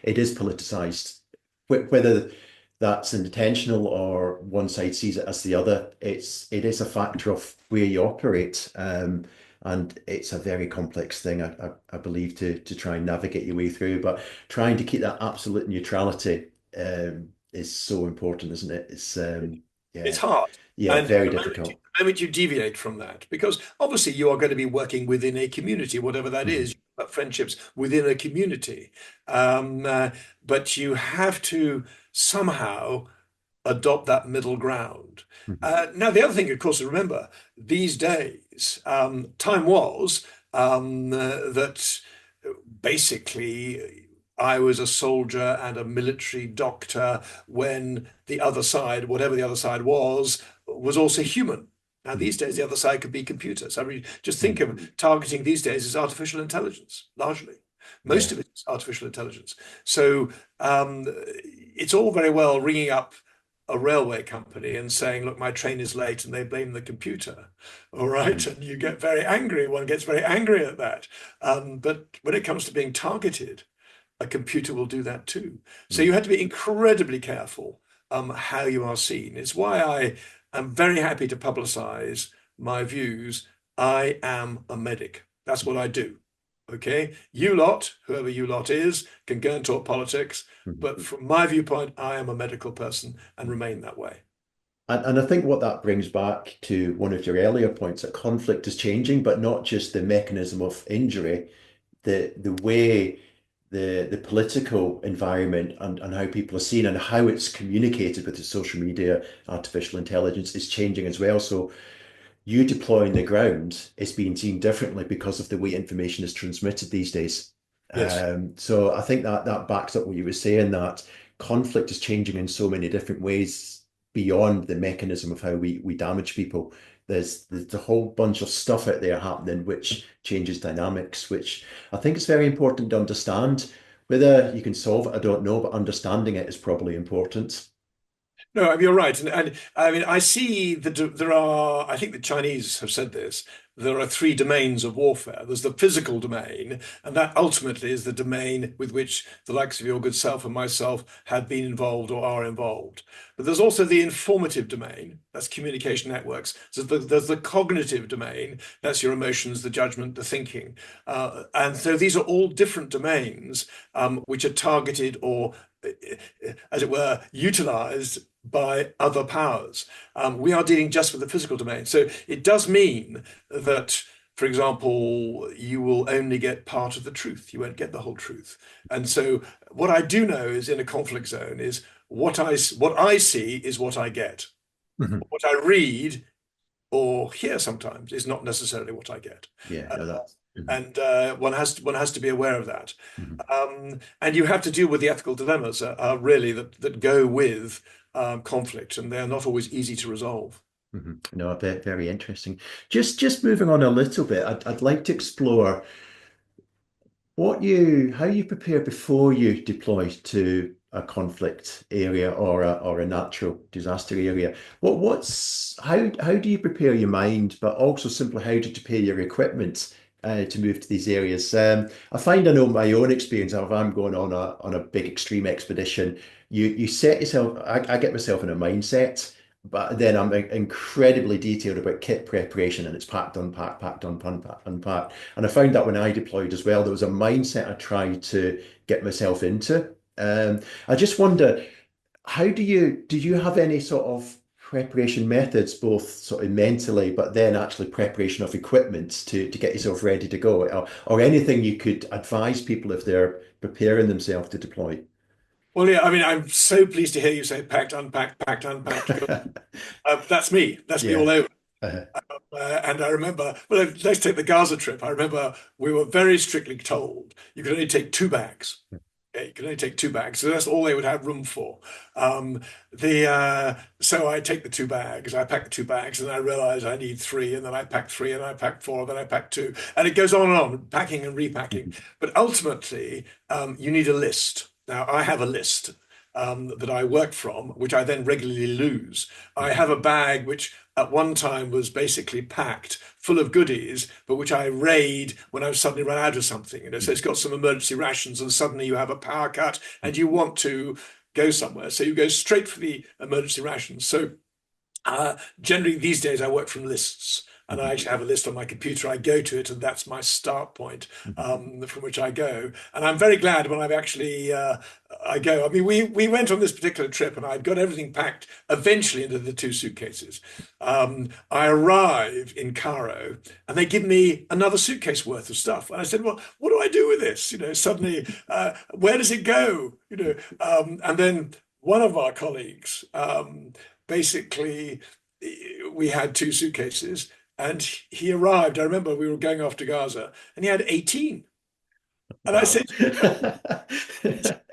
it is politicized, whether that's intentional or one side sees it as the other. It is a factor of where you operate. And it's a very complex thing, I believe, to try and navigate your way through. But trying to keep that absolute neutrality is so important, isn't it? It's hard. Yeah, and very difficult. The moment you deviate from that, because obviously you are going to be working within a community, whatever that is, you have friendships within a community. But you have to somehow adopt that middle ground. Now, the other thing, of course, to remember, these days, time was that basically I was a soldier and a military doctor when the other side, whatever the other side was also human. Now, these days, the other side could be computers. I mean, just think of targeting these days as artificial intelligence, largely. Most of it is artificial intelligence. So it's all very well ringing up a railway company and saying, look, my train is late, and they blame the computer. All right. And you get very angry. One gets very angry at that. But when it comes to being targeted, a computer will do that too. So you have to be incredibly careful how you are seen. It's why I am very happy to publicize my views. I am a medic. That's what I do. Okay, you lot, whoever you lot is, can go and talk politics, but from my viewpoint, I am a medical person and remain that way. And I think what that brings back to one of your earlier points, that conflict is changing, but not just the mechanism of injury, the way the political environment and how people are seen and how it's communicated with the social media, artificial intelligence is changing as well. So you deploying the ground is being seen differently because of the way information is transmitted these days. Yes. So I think that backs up what you were saying, that conflict is changing in so many different ways beyond the mechanism of how we damage people. There's a whole bunch of stuff out there happening which changes dynamics, which I think is very important to understand. Whether you can solve it, I don't know, but understanding it is probably important. No, you're right. And I mean, I see that there are, I think the Chinese have said this, there are three domains of warfare. There's the physical domain, and that ultimately is the domain with which the likes of your good self and myself have been involved or are involved. But there's also the informative domain, that's communication networks. So there's the cognitive domain, that's your emotions, the judgment, the thinking. And so these are all different domains which are targeted or, as it were, utilized by other powers. We are dealing just with the physical domain. So it does mean that, for example, you will only get part of the truth. You won't get the whole truth. And so what I do know is in a conflict zone is what I see is what I get. What I read or here sometimes is not necessarily what I get. Yeah, Uh, no, that's. and one has to be aware of that. Mhm. And you have to deal with the ethical dilemmas really that go with conflict, and they're not always easy to resolve. No, very, very interesting. Just moving on a little bit, I'd like to explore how you prepare before you deploy to a conflict area or a natural disaster area. How do you prepare your mind, but also simply how do you prepare your equipment to move to these areas? I know my own experience. If I'm going on a big extreme expedition, you set yourself. I get myself in a mindset. But then I'm incredibly detailed about kit preparation, and it's packed, unpacked, packed, unpacked, unpacked. And I found that when I deployed as well, there was a mindset I tried to get myself into. I just wonder, do you have any sort of preparation methods, both sort of mentally, but then actually preparation of equipment to get yourself ready to go, or anything you could advise people if they're preparing themselves to deploy? Well, yeah, I mean, I'm so pleased to hear you say packed, unpacked, packed, unpacked. That's me. That's me Yeah. all over. Uh, And I remember, well, let's take the Gaza trip. I remember we were very strictly told you could only take two bags. Okay, you could only take two bags, so that's all they would have room for. So I take the two bags, I pack the two bags, and I realize I need three, and then I pack three, and I pack four, and then I pack two, and it goes on and on, packing and repacking. But ultimately, you need a list. Now I have a list that I work from, which I then regularly lose. I have a bag which at one time was basically packed full of goodies, but which I raid when I've suddenly run out of something. So it's got some emergency rations, and suddenly you have a power cut and you want to go somewhere. So you go straight for the emergency rations. So generally these days I work from lists. And I actually have a list on my computer. I go to it, and that's my start point from which I go. And I'm very glad when I've actually I go. I mean, we went on this particular trip, and I'd got everything packed eventually into the two suitcases. I arrive in Cairo, and they give me another suitcase worth of stuff. And I said, "Well, what do I do with this? Suddenly, where does it go? And then one of our colleagues basically." We had two suitcases, and he arrived. I remember we were going off to Gaza, and he had 18. And I wow. said,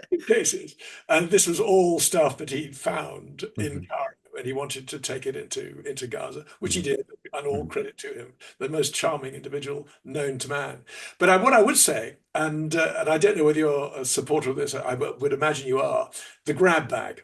suitcases. And this was all stuff that he'd found in Cairo, and he wanted to take it into Gaza, which he did, and all credit to him, the most charming individual known to man. But what I would say, and I don't know whether you're a supporter of this, I would imagine you are, the grab bag.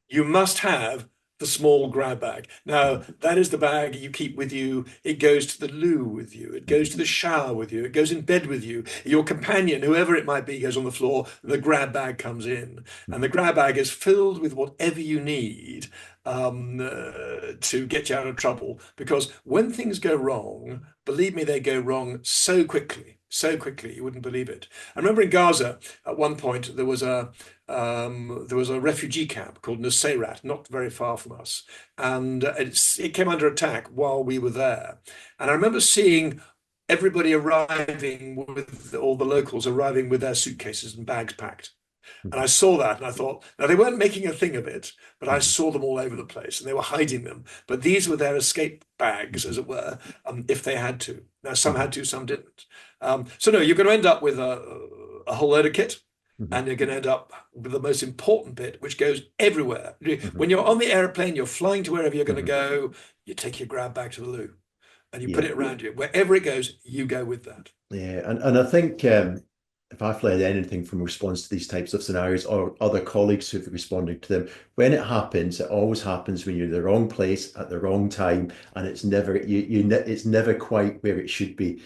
You must have the small grab bag. Now, that is the bag you keep with you. It goes to the loo with you. It goes to the shower with you. It goes in bed with you. Your companion, whoever it might be, goes on the floor. The grab bag comes in. And the grab bag is filled with whatever you need to get you out of trouble. Because when things go wrong, believe me, they go wrong so quickly. So quickly, you wouldn't believe it. I remember in Gaza, at one point, there was a refugee camp called Nusayrat, not very far from us, and it came under attack while we were there. And I remember seeing everybody arriving with all the locals arriving with their suitcases and bags packed. And I saw that and I thought, now they weren't making a thing of it, but I saw them all over the place and they were hiding them. But these were their escape bags, as it were, if they had to. Now, some had to, some didn't. So, no, you're going to end up with a whole load of kit. And you're going to end up with the most important bit, which goes everywhere. When you're on the airplane, you're flying to wherever you're going to go, you take your grab bag to the loo and you put it around you. Wherever it goes, you go with that. Yeah, and I think if I've learned anything from response to these types of scenarios or other colleagues who've responded to them, when it happens, it always happens when you're in the wrong place at the wrong time, and it's never it's never quite where it should be.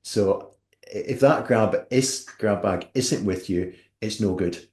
So if that grab bag isn't with you, it's no good.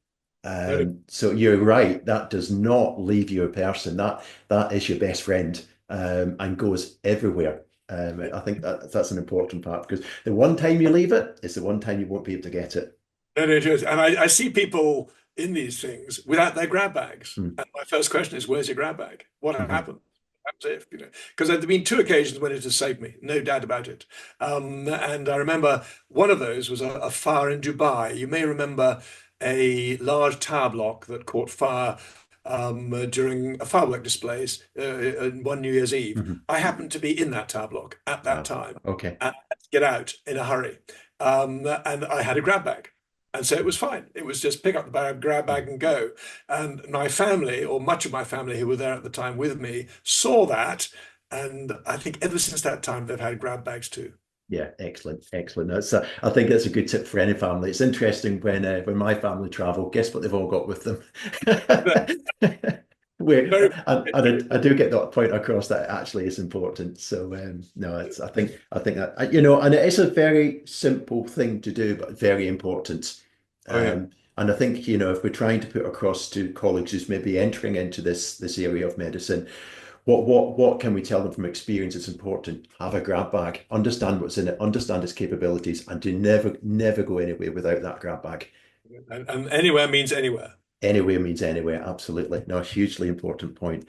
So you're right, that does not leave you a person. That is your best friend, and goes everywhere. I think that's an important part because the one time you leave it, it's the one time you won't be able to get it. No, no, it is. And I see people in these things without their grab bags. Mm. And my first question is, where's your grab bag? What Mhm. happened? That's it, because there have been two occasions when it has saved me, no doubt about it. And I remember one of those was a fire in Dubai. You may remember a large tower block that caught fire during a firework displays one New Year's Eve. Mhm. I happened to be in that tower block at that time Okay. and had to get out in a hurry. And I had a grab bag. And so it was fine. It was just pick up the bag, grab bag, and go. And my family, or much of my family who were there at the time with me, saw that. And I think ever since that time, they've had grab bags too. Yeah, excellent, excellent. I think that's a good tip for any family. It's interesting when my family travel, guess what they've all got with them? Very, I do get that point across that it actually is important. So no, I think that and it is a very simple thing to do, but very important. oh yeah. And I think if we're trying to put across to colleagues who's maybe entering into this area of medicine, what can we tell them from experience? It's important. Have a grab bag, understand what's in it, understand its capabilities, and do never go anywhere without that grab bag. And anywhere means anywhere. Anywhere means anywhere, absolutely. No, a hugely important point.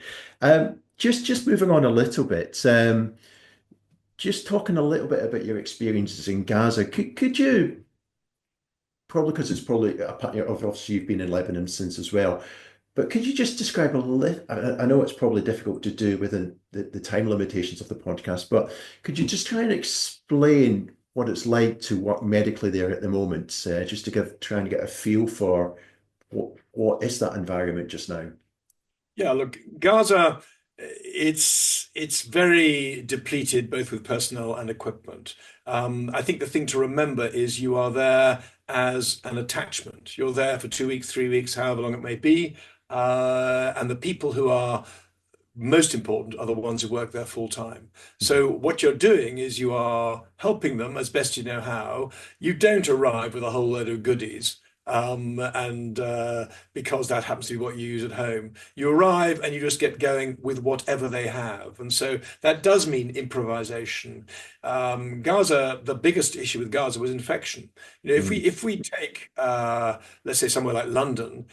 Just moving on a little bit, just talking a little bit about your experiences in Gaza. Could you, probably because it's probably obviously you've been in Lebanon since as well, but could you just describe a little? I know it's probably difficult to do within the time limitations of the podcast, but could you just try and explain what it's like to work medically there at the moment, just to try and get a feel for what is that environment just now? Yeah, look, Gaza, it's very depleted both with personnel and equipment. I think the thing to remember is you are there as an attachment. You're there for 2 weeks, 3 weeks, however long it may be. And the people who are most important are the ones who work there full time. So what you're doing is you are helping them as best you know how. You don't arrive with a whole load of goodies. And because that happens to be what you use at home, you arrive and you just get going with whatever they have. And so that does mean improvisation. Gaza, the biggest issue with Gaza was infection. If we take let's say somewhere like London,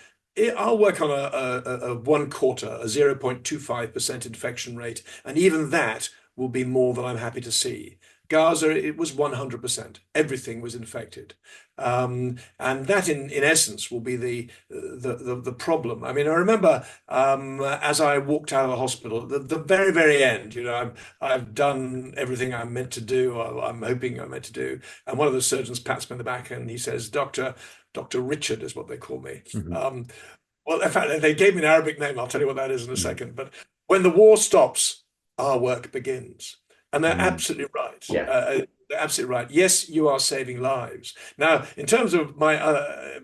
I'll work on a 1/4, a 0.25% infection rate, and even that will be more than I'm happy to see. Gaza, it was 100%. Everything was infected, and that, in essence, will be the problem. I mean, I remember as I walked out of the hospital, the very end. I've done everything I'm meant to do. I'm hoping I'm meant to do, and one of the surgeons pats me on the back and he says, Doctor Richard is what they call me. Mhm. Well, in fact, they gave me an Arabic name. I'll tell you what that is in a second. But when the war stops, our work begins. And they're Mm. absolutely right. Yeah. They're absolutely right. Yes, you are saving lives. Now, in terms of my,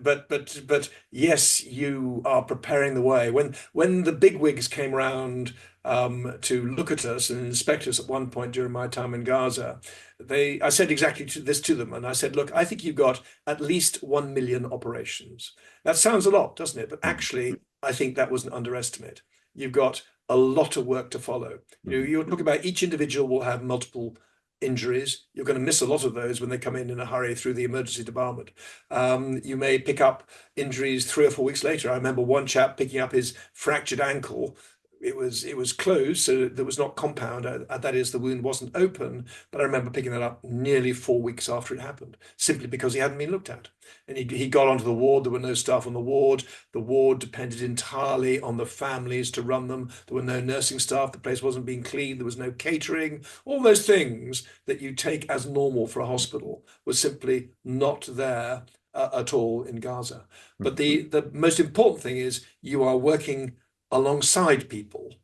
but yes, you are preparing the way. When the big wigs came around to look at us and inspect us at one point during my time in Gaza, I said exactly this to them, and I said, look, I think you've got at least 1 million operations. That sounds a lot, doesn't it? But actually, I think that was an underestimate. You've got a lot of work to follow. You're talking about each individual will have multiple injuries. You're going to miss a lot of those when they come in a hurry through the emergency department. You may pick up injuries 3 or 4 weeks later. I remember one chap picking up his fractured ankle. It was closed, so there was not compound. That is, the wound wasn't open. But I remember picking that up nearly 4 weeks after it happened, simply because he hadn't been looked at. And he got onto the ward. There were no staff on the ward. The ward depended entirely on the families to run them. There were no nursing staff. The place wasn't being cleaned. There was no catering. All those things that you take as normal for a hospital were simply not there at all in Gaza. But the most important thing is you are working alongside people.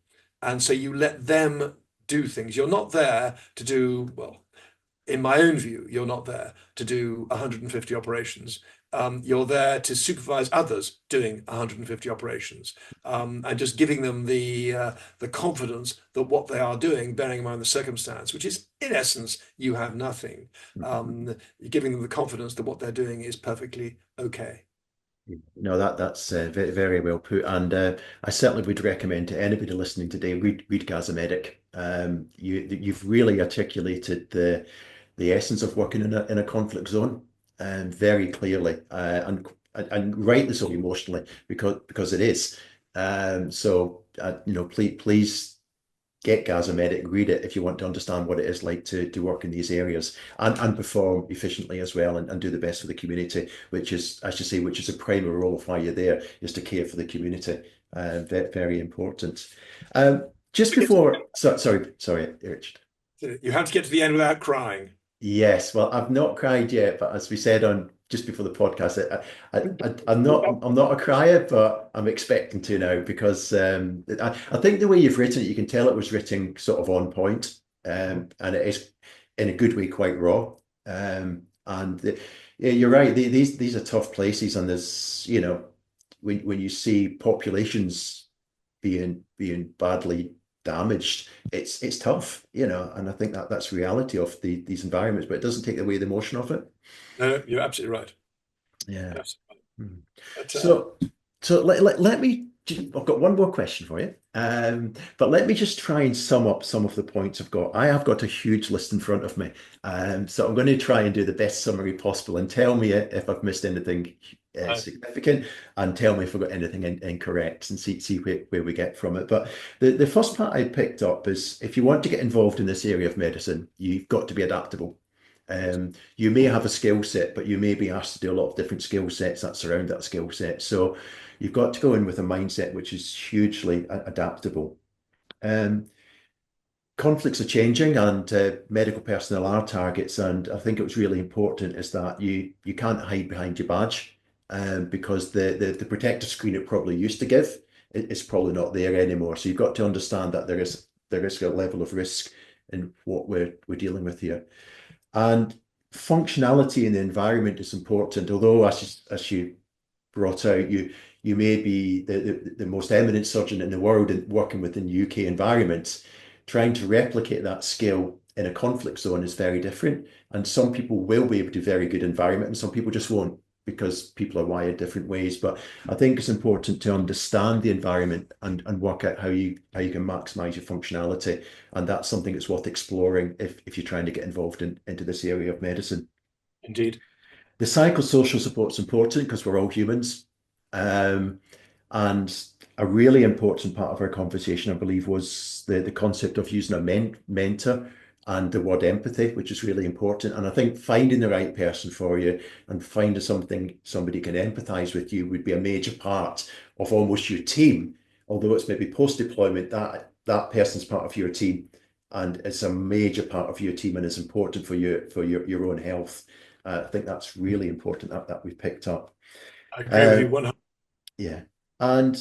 And so you let them do things. You're not there to do, well, in my own view, you're not there to do 150 operations. You're there to supervise others doing 150 operations, and just giving them the confidence that what they are doing, bearing in mind the circumstance, which is in essence you have nothing, giving them the confidence that what they're doing is perfectly okay. No, that's very well put, and I certainly would recommend to anybody listening today read Gaza Medic. You've really articulated the essence of working in a conflict zone, very clearly, and rightly so emotionally because it is. So please get Gaza Medic, read it if you want to understand what it is like to work in these areas and perform efficiently as well and do the best for the community, which is, as you say, which is a primary role of why you're there, is to care for the community. Very, very important. Just before, sorry, Richard. You have to get to the end without crying. Yes, well, I've not cried yet, but as we said on just before the podcast, I'm not a crier, but I'm expecting to now because I think the way you've written it, you can tell it was written sort of on point, and it is in a good way quite raw. Yeah, you're right. These are tough places, and there's when you see populations being badly damaged, it's tough, and I think that's reality of these environments, but it doesn't take away the emotion of it. No, you're absolutely right. Yeah. Absolutely. Hmm. But, So let me. I've got one more question for you, but let me just try and sum up some of the points I've got. I have got a huge list in front of me, so I'm going to try and do the best summary possible, and tell me if I've missed anything significant, and tell me if I've got anything incorrect, and see where we get from it. But the first part I picked up is, if you want to get involved in this area of medicine, you've got to be adaptable. You may have a skill set, but you may be asked to do a lot of different skill sets that surround that skill set. So you've got to go in with a mindset which is hugely adaptable. Conflicts are changing, and medical personnel are targets. And I think it was really important is that you can't hide behind your badge, because the protective screen it probably used to give is probably not there anymore. So you've got to understand that there is a level of risk in what we're dealing with here. And functionality in the environment is important, although as you brought out, you may be the most eminent surgeon in the world and working within UK environments. Trying to replicate that skill in a conflict zone is very different. And some people will be able to do very good environment, and some people just won't, because people are wired different ways. But I think it's important to understand the environment and work out how you can maximize your functionality. And that's something that's worth exploring if you're trying to get involved into this area of medicine. indeed. The psychosocial support's important because we're all humans. And a really important part of our conversation, I believe, was the concept of using a mentor and the word empathy, which is really important. And I think finding the right person for you and finding somebody can empathize with you would be a major part of almost your team. Although it's maybe post-deployment, that person's part of your team, and it's a major part of your team and is important for your own health. I think that's really important that we've picked up. I agree with you 100%. Yeah. And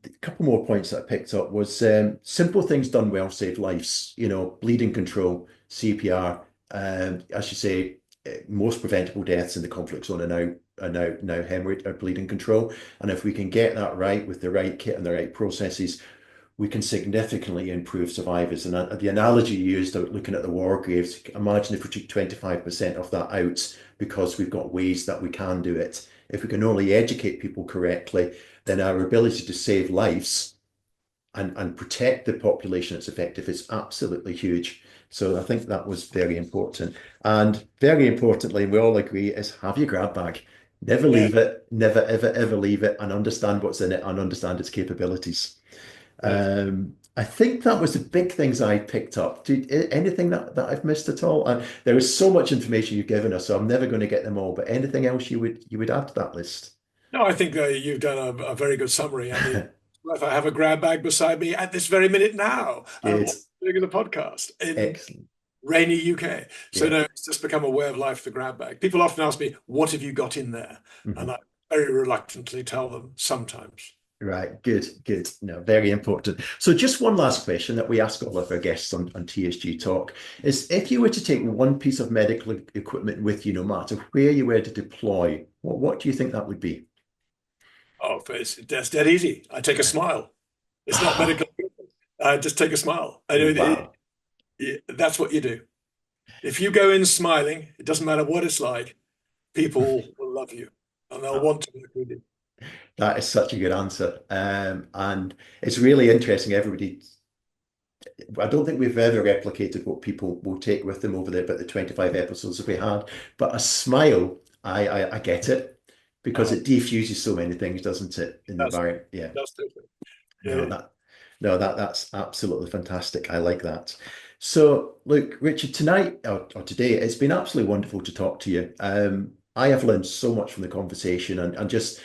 a couple more points that I picked up was simple things done well save lives. Bleeding control, CPR. As you say, most preventable deaths in the conflict zone are now hemorrhage or bleeding control. And if we can get that right with the right kit and the right processes, we can significantly improve survivors. And the analogy you used of looking at the war graves, imagine if we took 25% of that out, because we've got ways that we can do it. If we can only educate people correctly, then our ability to save lives and protect the population that's effective is absolutely huge. So I think that was very important. And very importantly, we all agree, is have your grab bag. Never leave it, never, ever, ever leave it, and understand what's in it and understand its capabilities. I think that was the big things I picked up. Anything that I've missed at all? There is so much information you've given us, so I'm never going to get them all. But anything else you would add to that list? No, I think you've done a very good summary. I mean, if I have a grab bag beside me at this very minute now, Good. doing the podcast in Excellent. rainy UK. So Yeah. no, it's just become a way of life, the grab bag. People often ask me, what have you got in there? Mhm. And I very reluctantly tell them sometimes. Right, good. No, very important. So just one last question that we ask all of our guests on TSG Talk is, if you were to take one piece of medical equipment with you, no matter where you were to deploy, what do you think that would be? Oh, that's dead easy. I take a smile. It's not medical. I just take a smile. Wow. That's what you do. If you go in smiling, it doesn't matter what it's like, people will love you and they'll want to work with you. That is such a good answer. And it's really interesting. I don't think we've ever replicated what people will take with them over about the 25 episodes that we had, but a smile, I get it, because it defuses so many things, doesn't it? In the environment. Yeah. That's different. No, Yeah. No, that's absolutely fantastic. I like that. So, look, Richard, tonight or today, it's been absolutely wonderful to talk to you. I have learned so much from the conversation and just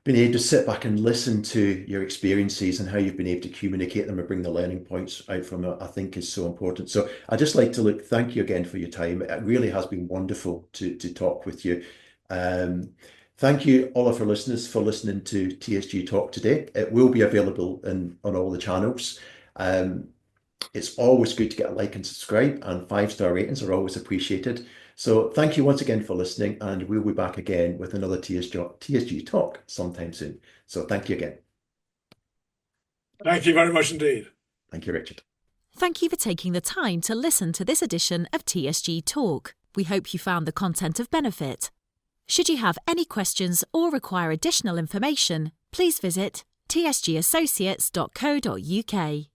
being able to sit back and listen to your experiences and how you've been able to communicate them and bring the learning points out from it, I think is so important. So I just like to thank you again for your time. It really has been wonderful to talk with you. Um, Thank you, all of our listeners, for listening to TSG Talk today. It will be available on all the channels. Um, it's always good to get a like and subscribe, and 5-star ratings are always appreciated. So thank you once again for listening, and we'll be back again with another TSG Talk sometime soon. So thank you again. Thank you very much indeed. Thank you, Richard. Thank you for taking the time to listen to this edition of TSG Talk. We hope you found the content of benefit. Should you have any questions or require additional information, please visit tsgassociates.co.uk.